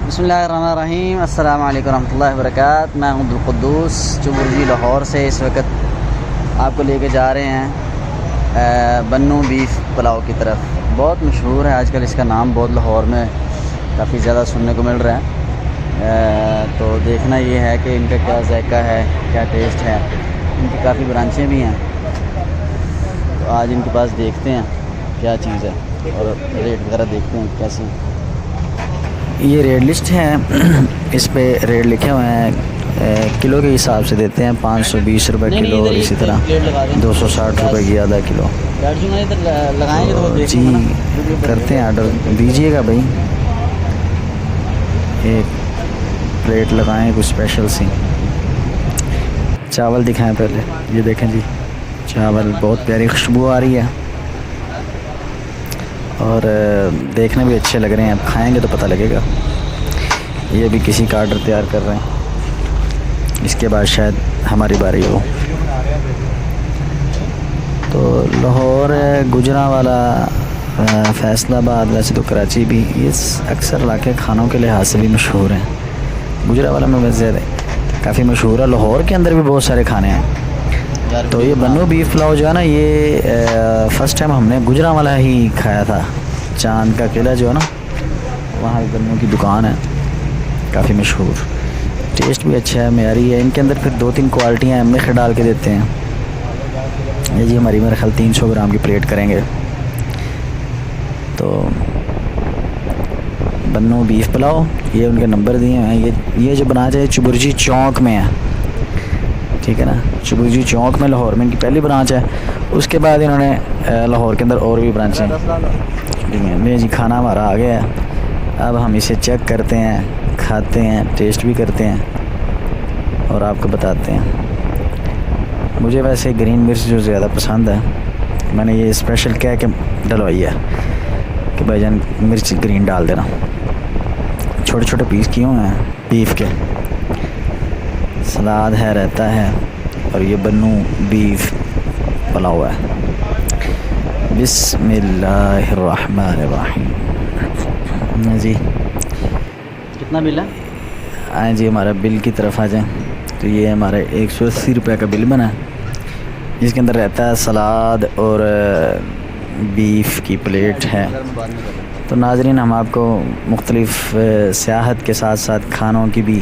बिस्मिल्लाहिर्रहमानिर्रहीम। अस्सलाम वालेकुम रहमतुल्लाहि व बरकातहू। मैं अब्दुल कुद्दूस चुबुर्जी लाहौर से इस वक्त आपको लेके जा रहे हैं बन्नू बीफ पुलाव की तरफ। बहुत मशहूर है आजकल, इसका नाम बहुत लाहौर में काफ़ी ज़्यादा सुनने को मिल रहा है। तो देखना ये है कि इनका क्या जायका है, क्या टेस्ट है। इनकी काफ़ी ब्रांचें भी हैं, तो आज इनके पास देखते हैं क्या चीज़ है और रेट वगैरह देखते हैं कैसे। ये रेट लिस्ट है, इस पे रेट लिखे हुए हैं, किलो के हिसाब से देते हैं। 520 रुपये किलो और इसी तरह 260 रुपये की आधा किलो। जी करते हैं ऑर्डर, दीजिएगा भाई। एक प्लेट लगाएं कुछ स्पेशल सी। चावल दिखाएं पहले, ये देखें जी, चावल बहुत प्यारी खुशबू आ रही है और देखने भी अच्छे लग रहे हैं। अब खाएंगे तो पता लगेगा। ये भी किसी का ऑर्डर तैयार कर रहे हैं, इसके बाद शायद हमारी बारी हो। तो लाहौर, गुजरांवाला, फैसलाबाद, वैसे तो कराची भी ये अक्सर इलाके खानों के लिहाज से भी मशहूर हैं। गुजरांवाला में वैसे काफ़ी मशहूर है, लाहौर के अंदर भी बहुत सारे खाने हैं। तो ये बन्नू बीफ पुलाव जो है ना, ये फ़र्स्ट टाइम हमने गुजरांवाला ही खाया था। चांद का किला जो है ना, वहाँ बन्नू की दुकान है, काफ़ी मशहूर। टेस्ट भी अच्छा है, मेयारी है। इनके अंदर फिर 2-3 क्वालिटियाँ मिक्स डाल के देते हैं। ये जी हमारी मेरे ख्याल 300 ग्राम की प्लेट करेंगे। तो बन्नू बीफ पुलाव, ये उनके नंबर दिए हैं। ये जो बनाया जाए चुबुर्जी चौक में है, ठीक है ना। चुबुर्जी चौक में लाहौर में इनकी पहली ब्रांच है। उसके बाद इन्होंने लाहौर के अंदर और भी ब्रांचें हैं। जी खाना हमारा आ गया है, अब हम इसे चेक करते हैं, खाते हैं, टेस्ट भी करते हैं और आपको बताते हैं। मुझे वैसे ग्रीन मिर्च जो ज़्यादा पसंद है, मैंने ये स्पेशल कह के डलवाई है कि भाईजान मिर्च ग्रीन डाल देना। छोटे छोटे पीस किए हुए हैं बीफ के, सलाद है, रहता है, और ये बन्नू बीफ पुलाव है। बिस्मिल्लाहिर्रहमानिर्रहीम। जी कितना बिल है? आए जी हमारा बिल की तरफ आ जाए। तो ये हमारे 180 रुपये का बिल बना है, जिसके अंदर रहता है सलाद और बीफ की प्लेट है। तो नाज़रीन, हम आपको मुख्तलिफ़ सियाहत के साथ साथ खानों की भी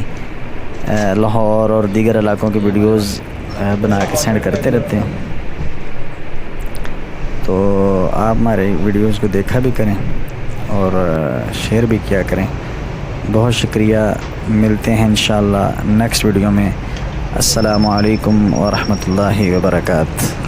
लाहौर और दीगर इलाकों की वीडियोज़ बना के सेंड करते रहते हैं। तो आप हमारे वीडियोज़ को देखा भी करें और शेयर भी किया करें। बहुत शुक्रिया। मिलते हैं इंशाअल्लाह नेक्स्ट वीडियो में। अस्सलामु अलैकुम व रहमतुल्लाहि व बरकातहू।